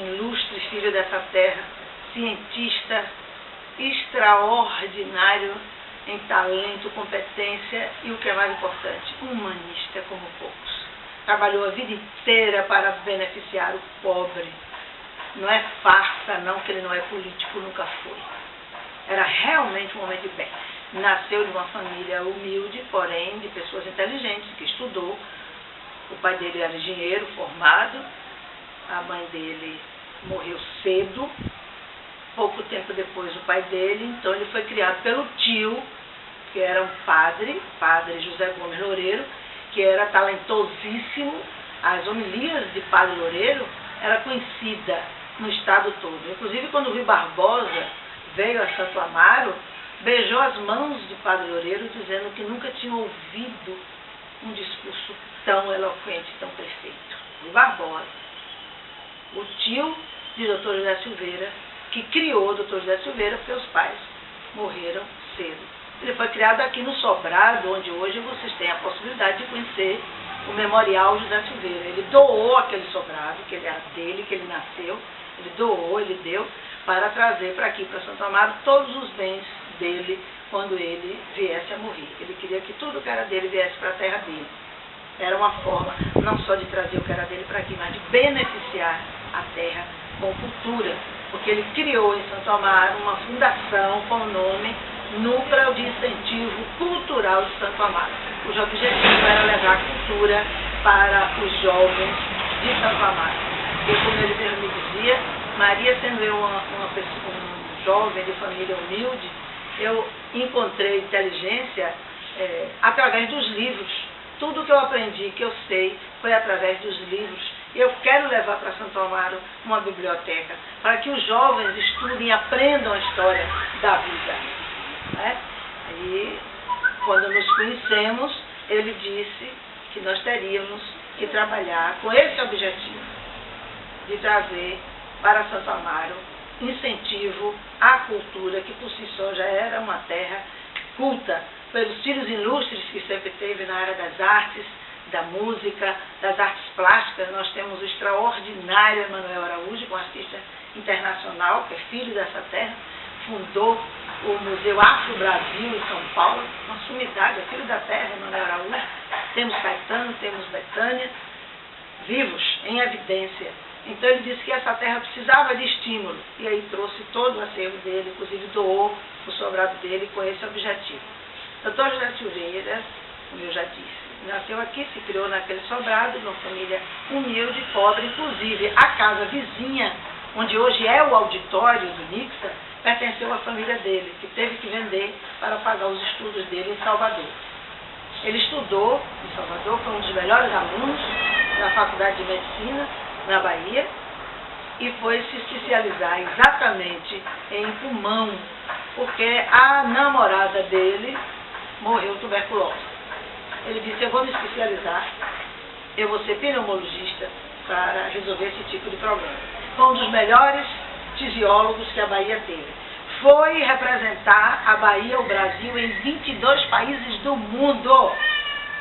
ilustre filho dessa terra, cientista extraordinário em talento, competência e, o que é mais importante, humanista como poucos. Trabalhou a vida inteira para beneficiar o pobre. Não é farsa, não, que ele não é político, nunca foi. Era realmente um homem de bem. Nasceu de uma família humilde, porém de pessoas inteligentes, que estudou. O pai dele era engenheiro formado, a mãe dele morreu cedo. Pouco tempo depois, o pai dele, então ele foi criado pelo tio, que era um padre José Gomes Loureiro, que era talentosíssimo. As homilias de Padre Loureiro era conhecida no estado todo. Inclusive, quando o Rui Barbosa veio a Santo Amaro, beijou as mãos de Padre Loureiro, dizendo que nunca tinha ouvido um discurso tão eloquente, tão perfeito. Rui Barbosa, o tio de Dr. José Silveira, que criou o Dr. José Silveira, porque os pais morreram cedo. Ele foi criado aqui no Sobrado, onde hoje vocês têm a possibilidade de conhecer o Memorial José Silveira. Ele doou aquele sobrado, que ele era dele, que ele nasceu, ele doou, ele deu, para trazer para aqui, para Santo Amaro, todos os bens dele quando ele viesse a morrer. Ele queria que tudo que era dele viesse para a terra dele. Era uma forma não só de trazer o que era dele para aqui, mas de beneficiar a terra com cultura, porque ele criou em Santo Amaro uma fundação com o nome Núcleo de Incentivo Cultural de Santo Amaro, cujo objetivo era levar cultura para os jovens de Santo Amaro. E como ele mesmo me dizia, Maria, sendo eu um jovem de família humilde, eu encontrei inteligência através dos livros. Tudo que eu aprendi, que eu sei, foi através dos livros. E eu quero levar para Santo Amaro uma biblioteca, para que os jovens estudem e aprendam a história da vida. Né? E quando nos conhecemos, ele disse que nós teríamos que trabalhar com esse objetivo, de trazer para Santo Amaro incentivo à cultura, que por si só já era uma terra culta, pelos filhos ilustres que sempre teve na área das artes, da música, das artes plásticas. Nós temos o extraordinário Emanuel Araújo, um artista internacional, que é filho dessa terra, fundou o Museu Afro-Brasil em São Paulo, uma sumidade, é filho da terra, Emanuel Araújo. Temos Caetano, temos Betânia, vivos, em evidência. Então ele disse que essa terra precisava de estímulo, e aí trouxe todo o acervo dele, inclusive doou o sobrado dele com esse objetivo. Dr. José Silveira, como eu já disse, nasceu aqui, se criou naquele sobrado, numa família humilde, pobre. Inclusive a casa vizinha, onde hoje é o auditório do Nixa, pertenceu à família dele, que teve que vender para pagar os estudos dele em Salvador. Ele estudou em Salvador, foi um dos melhores alunos na Faculdade de Medicina, na Bahia, e foi se especializar exatamente em pulmão, porque a namorada dele morreu tuberculosa. Ele disse: eu vou me especializar, eu vou ser pneumologista para resolver esse tipo de problema. Foi um dos melhores fisiólogos que a Bahia teve. Foi representar a Bahia, o Brasil, em 22 países do mundo.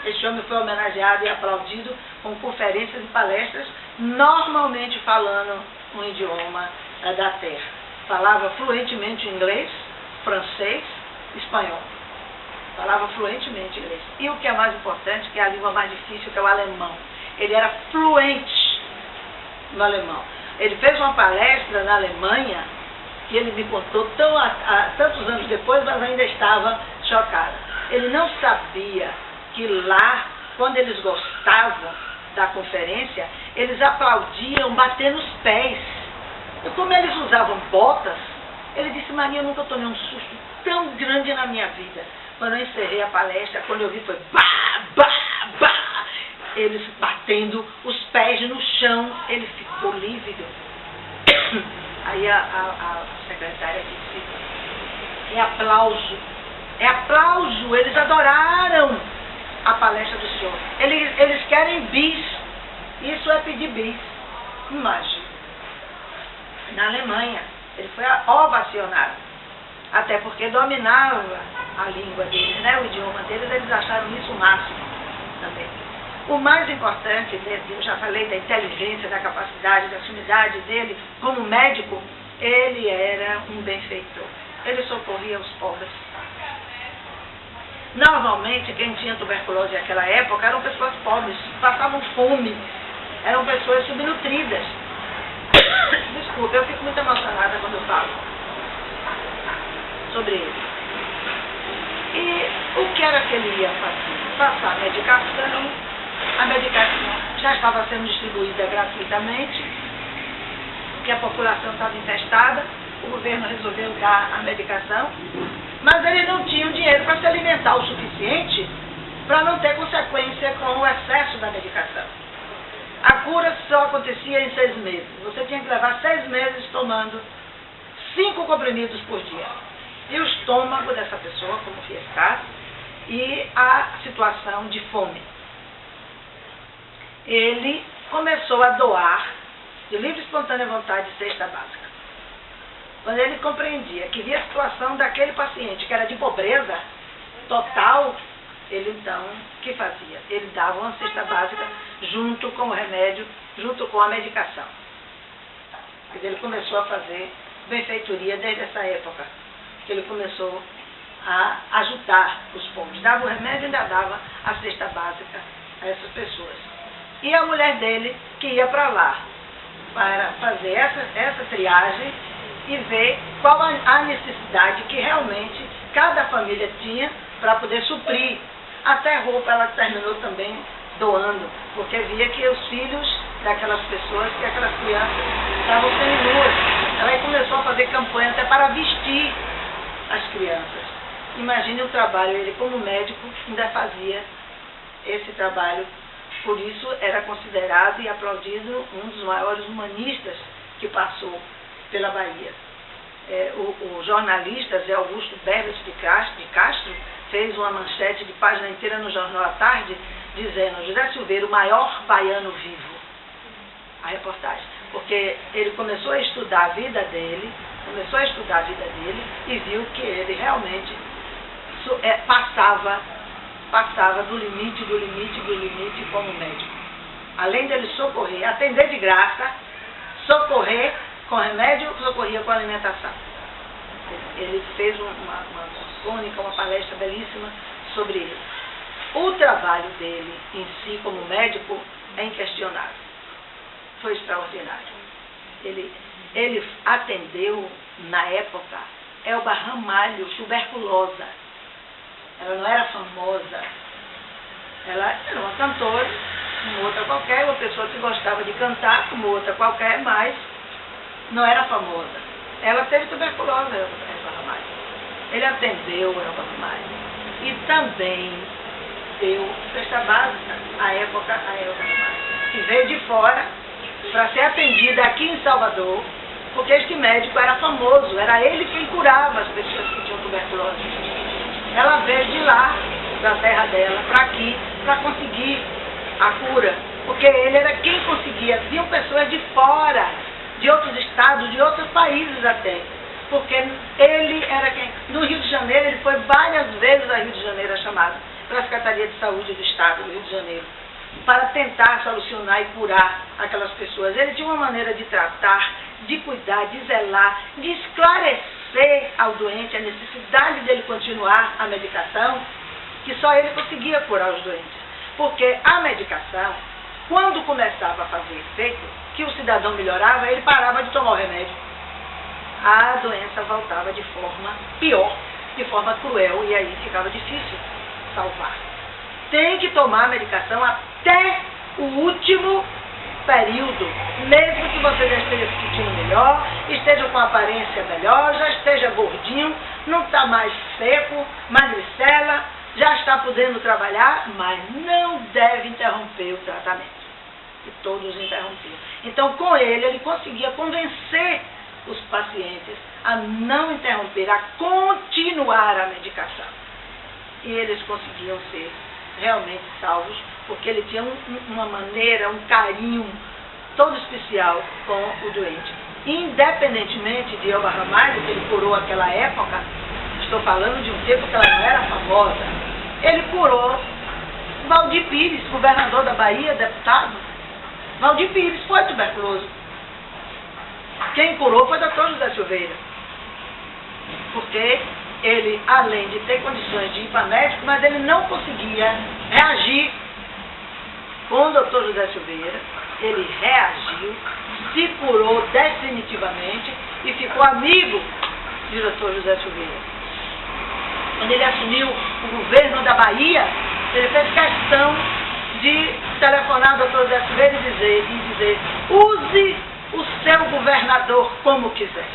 Este homem foi homenageado e aplaudido com conferências e palestras, normalmente falando um idioma da terra. Falava fluentemente inglês, francês, espanhol. Falava fluentemente inglês. E o que é mais importante, que é a língua mais difícil, que é o alemão. Ele era fluente no alemão. Ele fez uma palestra na Alemanha, que ele me contou tantos anos depois, mas ainda estava chocada. Ele não sabia que lá, quando eles gostavam da conferência, eles aplaudiam batendo os pés. E como eles usavam botas, ele disse: Maria, eu nunca tomei um susto tão grande na minha vida. Quando eu encerrei a palestra, quando eu vi, foi bah, bah, bah, eles batendo os pés no chão. Ele ficou lívido. Aí a secretária disse: é aplauso, eles adoraram a palestra do senhor. Eles querem bis, isso é pedir bis. Imagina. Na Alemanha, ele foi ovacionado, até porque dominava a língua deles, né? O idioma deles, eles acharam isso o máximo também. O mais importante dele, eu já falei da inteligência, da capacidade, da sumidade dele como médico, ele era um benfeitor. Ele socorria os pobres. Normalmente, quem tinha tuberculose naquela época eram pessoas pobres, passavam fome, eram pessoas subnutridas. Desculpa, eu fico muito emocionada quando eu falo sobre ele. E o que era que ele ia fazer? Passar medicação. A medicação já estava sendo distribuída gratuitamente, porque a população estava infestada, o governo resolveu dar a medicação, mas ele não tinha o dinheiro para se alimentar o suficiente para não ter consequência com o excesso da medicação. A cura só acontecia em 6 meses. Você tinha que levar 6 meses tomando 5 comprimidos por dia. E o estômago dessa pessoa, como ficasse, e a situação de fome. Ele começou a doar, de livre e espontânea vontade, cesta básica. Quando ele compreendia que via a situação daquele paciente, que era de pobreza total, ele então, o que fazia? Ele dava uma cesta básica junto com o remédio, junto com a medicação. Ele começou a fazer benfeitoria desde essa época, que ele começou a ajudar os pobres. Dava o remédio e ainda dava a cesta básica a essas pessoas. E a mulher dele que ia para lá para fazer essa triagem e ver qual a necessidade que realmente cada família tinha para poder suprir. Até roupa ela terminou também doando, porque via que os filhos daquelas pessoas, que aquelas crianças estavam seminuas. Ela começou a fazer campanha até para vestir as crianças. Imagine o trabalho, ele como médico ainda fazia esse trabalho. Por isso era considerado e aplaudido um dos maiores humanistas que passou pela Bahia. O jornalista Zé Augusto Berbes de Castro fez uma manchete de página inteira no Jornal à Tarde, dizendo: José Silveira, o maior baiano vivo. A reportagem. Porque ele começou a estudar a vida dele, e viu que ele realmente passava do limite como médico. Além dele socorrer, atender de graça, socorrer com remédio, socorria com alimentação. Ele fez uma crônica, uma palestra belíssima sobre ele. O trabalho dele em si como médico é inquestionável. Foi extraordinário. Ele atendeu, na época, Elba Ramalho, tuberculosa. Ela não era famosa. Ela era uma cantora, uma outra qualquer, uma pessoa que gostava de cantar, uma outra qualquer, mas não era famosa. Ela teve tuberculose, Elba Ramalho. Ele atendeu Elba Ramalho. E também deu cesta básica à época a Elba Ramalho, que veio de fora para ser atendida aqui em Salvador, porque este médico era famoso, era ele quem curava as pessoas que tinham tuberculose. Ela veio de lá, da terra dela, para aqui, para conseguir a cura, porque ele era quem conseguia. Vinham pessoas de fora, de outros estados, de outros países até, porque ele era quem... No Rio de Janeiro, ele foi várias vezes ao Rio de Janeiro, chamado pela Secretaria de Saúde do Estado do Rio de Janeiro, para tentar solucionar e curar aquelas pessoas. Ele tinha uma maneira de tratar, de cuidar, de zelar, de esclarecer ao doente a necessidade dele continuar a medicação, que só ele conseguia curar os doentes. Porque a medicação, quando começava a fazer efeito, que o cidadão melhorava, ele parava de tomar o remédio. A doença voltava de forma pior, de forma cruel, e aí ficava difícil salvar. Tem que tomar a medicação até o último período, mesmo que você já esteja se sentindo melhor, esteja com a aparência melhor, já esteja gordinho, não está mais seco, magricela, já está podendo trabalhar, mas não deve interromper o tratamento. E todos interrompiam. Então, com ele conseguia convencer os pacientes a não interromper, a continuar a medicação. E eles conseguiam ser realmente salvos, porque ele tinha uma maneira, um carinho todo especial com o doente. Independentemente de Elba Ramalho, que ele curou naquela época, estou falando de um tempo que ela não era famosa, ele curou Valdir Pires, governador da Bahia, deputado. Valdir Pires foi tuberculoso. Quem curou foi o Dr. José Silveira. Porque ele, além de ter condições de ir para médico, mas ele não conseguia reagir com o Dr. José Silveira. Ele reagiu, se curou definitivamente e ficou amigo de Dr. José Silveira. Quando ele assumiu o governo da Bahia, ele fez questão de telefonar ao Dr. José Silveira e dizer: use o seu governador como quiser.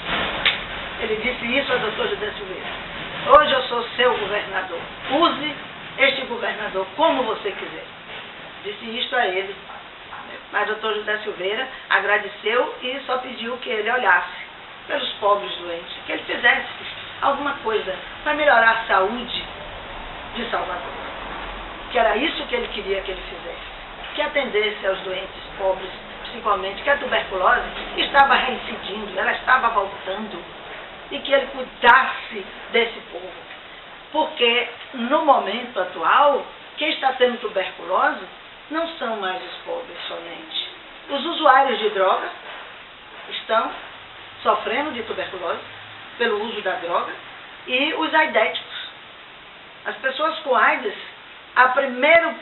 Ele disse isso ao Dr. José Silveira: hoje eu sou seu governador, use este governador como você quiser. Disse isto a ele. Mas o Dr. José Silveira agradeceu e só pediu que ele olhasse pelos pobres doentes, que ele fizesse alguma coisa para melhorar a saúde de Salvador. Que era isso que ele queria que ele fizesse. Que atendesse aos doentes pobres, principalmente, que a tuberculose estava reincidindo, ela estava voltando. E que ele cuidasse desse povo. Porque no momento atual, quem está tendo tuberculose não são mais os pobres somente. Os usuários de droga estão sofrendo de tuberculose pelo uso da droga e os aidéticos. As pessoas com AIDS, o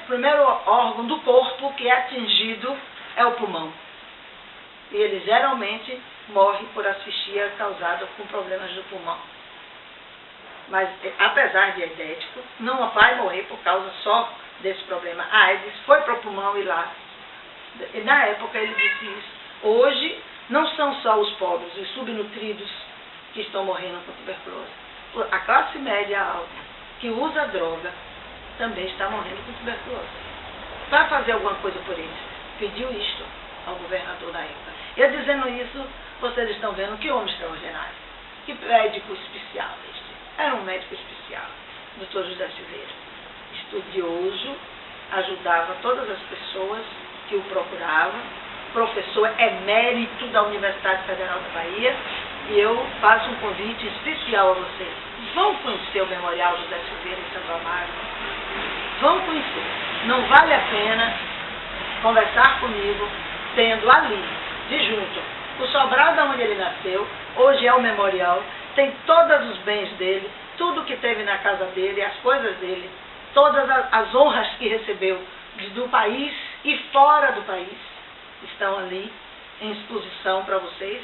primeiro órgão do corpo que é atingido é o pulmão. E ele geralmente morre por asfixia causada por problemas do pulmão. Mas, apesar de aidético, não vai morrer por causa só desse problema. A AIDS foi para o pulmão e lá. E na época ele disse isso. Hoje, não são só os pobres, os subnutridos que estão morrendo com tuberculose. A classe média alta, que usa droga, também está morrendo com tuberculose. Para fazer alguma coisa por eles, pediu isto ao governador da época. Eu dizendo isso, vocês estão vendo que homem extraordinário, que médico especial este. Era um médico especial, Dr. José Silveira. Estudioso, ajudava todas as pessoas que o procuravam, professor emérito da Universidade Federal da Bahia, e eu faço um convite especial a vocês. Vão conhecer o Memorial José Silveira em Santo Amaro. Vão conhecer. Não vale a pena conversar comigo, tendo ali, de junto, o sobrado onde ele nasceu, hoje é o memorial, tem todos os bens dele, tudo que teve na casa dele, as coisas dele, todas as honras que recebeu do país e fora do país, estão ali em exposição para vocês.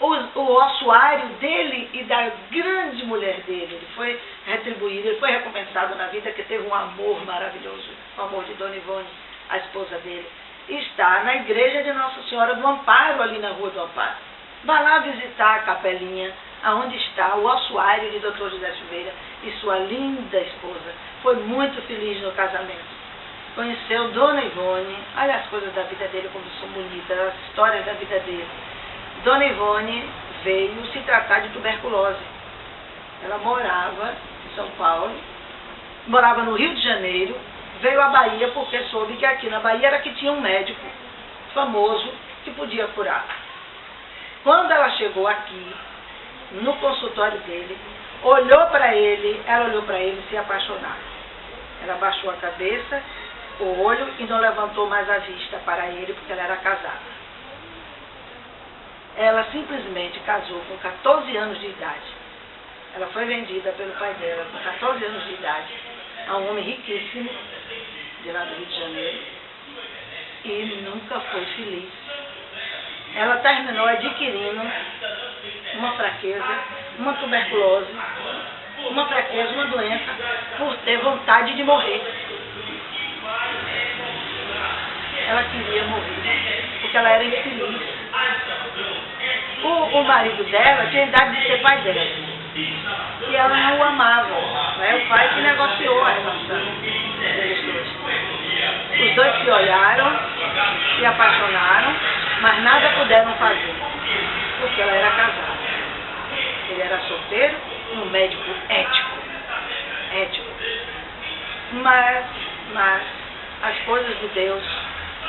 O ossuário dele e da grande mulher dele, ele foi retribuído, ele foi recompensado na vida, que teve um amor maravilhoso, o amor de Dona Ivone, a esposa dele. Está na igreja de Nossa Senhora do Amparo, ali na Rua do Amparo. Vá lá visitar a capelinha, aonde está o ossuário de Dr. José Silveira e sua linda esposa. Foi muito feliz no casamento. Conheceu Dona Ivone, olha as coisas da vida dele, como são bonitas, as histórias da vida dele. Dona Ivone veio se tratar de tuberculose. Ela morava em São Paulo, morava no Rio de Janeiro, veio à Bahia porque soube que aqui na Bahia era que tinha um médico famoso que podia curar. Quando ela chegou aqui, no consultório dele, olhou para ele, ela olhou para ele e se apaixonou. Ela baixou a cabeça, o olho e não levantou mais a vista para ele porque ela era casada. Ela simplesmente casou com 14 anos de idade. Ela foi vendida pelo pai dela com 14 anos de idade a um homem riquíssimo de lá do Rio de Janeiro e nunca foi feliz. Ela terminou adquirindo uma fraqueza, uma tuberculose, uma fraqueza, uma doença, por ter vontade de morrer. Ela queria morrer, porque ela era infeliz. O marido dela tinha a idade de ser pai dela. E ela não o amava. É o pai que negociou a relação deles dois. Os dois se olharam, se apaixonaram, mas nada puderam fazer, porque ela era casada. Ele era solteiro, um médico ético. Mas as coisas de Deus,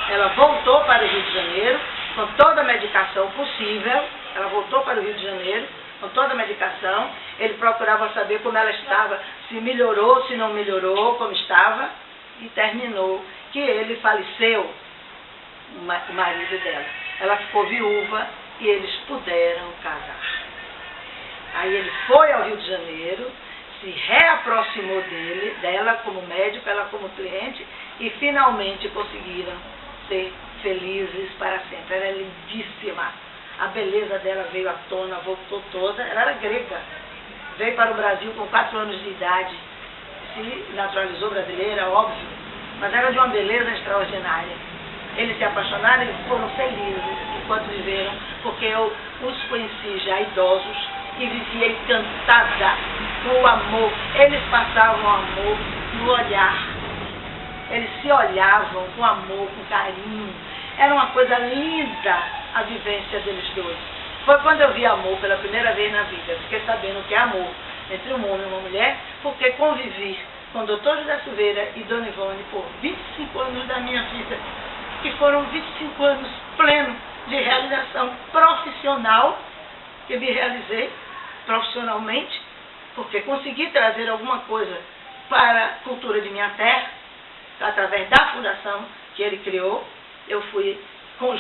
ela voltou para o Rio de Janeiro com toda a medicação possível. Ela voltou para o Rio de Janeiro com toda a medicação. Ele procurava saber como ela estava, se melhorou, se não melhorou, como estava. e terminou que ele faleceu, o marido dela. Ela ficou viúva e eles puderam casar. Aí ele foi ao Rio de Janeiro, se reaproximou dela como médico, ela como cliente, e finalmente conseguiram ser felizes para sempre. Ela é lindíssima. A beleza dela veio à tona, voltou toda. Ela era grega. Veio para o Brasil com 4 anos de idade. Se naturalizou brasileira, óbvio. Mas era de uma beleza extraordinária. Eles se apaixonaram e foram felizes enquanto viveram, porque eu os conheci já idosos e vivia encantada com o amor. Eles passavam amor no olhar. Eles se olhavam com amor, com carinho. Era uma coisa linda a vivência deles dois. Foi quando eu vi amor pela primeira vez na vida. Fiquei sabendo o que é amor entre um homem e uma mulher, porque convivi com o Dr. José Silveira e Dona Ivone por 25 anos da minha vida, que foram 25 anos plenos de realização profissional, que me realizei profissionalmente, porque consegui trazer alguma coisa para a cultura de minha terra, através da fundação que ele criou. Eu fui,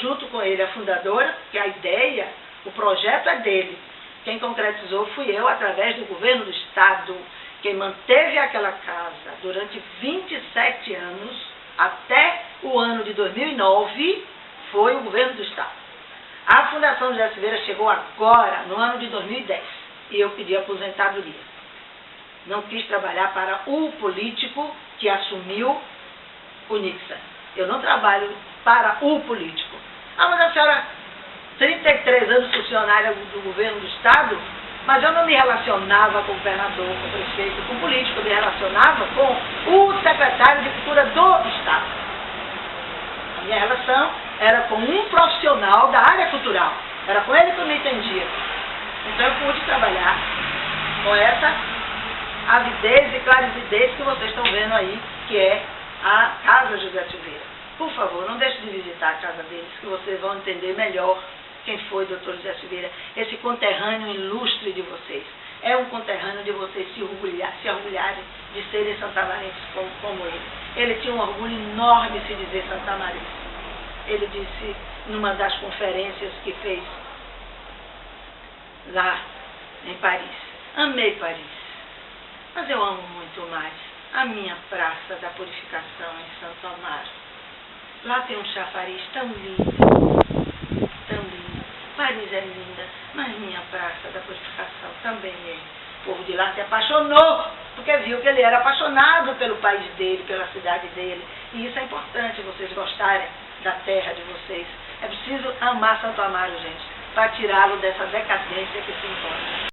junto com ele, a fundadora, que a ideia, o projeto é dele. Quem concretizou fui eu, através do governo do Estado. Quem manteve aquela casa durante 27 anos, até o ano de 2009, foi o governo do Estado. A Fundação José Silveira chegou agora, no ano de 2010, e eu pedi aposentadoria. Não quis trabalhar para o político que assumiu o Nixon. Eu não trabalho para o político. Ah, mas a senhora, 33 anos funcionária do governo do Estado, mas eu não me relacionava com o governador, com o prefeito, com o político, eu me relacionava com o secretário de Cultura do Estado. A minha relação era com um profissional da área cultural. Era com ele que eu me entendia. Então eu pude trabalhar com essa avidez e clarividez que vocês estão vendo aí, que é a Casa José Silveira. Por favor, não deixe de visitar a casa deles, que vocês vão entender melhor quem foi o Dr. José Silveira, esse conterrâneo ilustre de vocês. É um conterrâneo de vocês se orgulharem de serem santamarenses como ele. Ele tinha um orgulho enorme de se dizer santamarense. Ele disse, numa das conferências que fez lá em Paris, amei Paris, mas eu amo muito mais a minha Praça da Purificação em Santo Amaro. Lá tem um chafariz tão lindo, tão lindo. Paris é linda, mas minha Praça da Purificação também é. O povo de lá se apaixonou, porque viu que ele era apaixonado pelo país dele, pela cidade dele. E isso é importante, vocês gostarem da terra de vocês. É preciso amar Santo Amaro, gente, para tirá-lo dessa decadência que se encontra.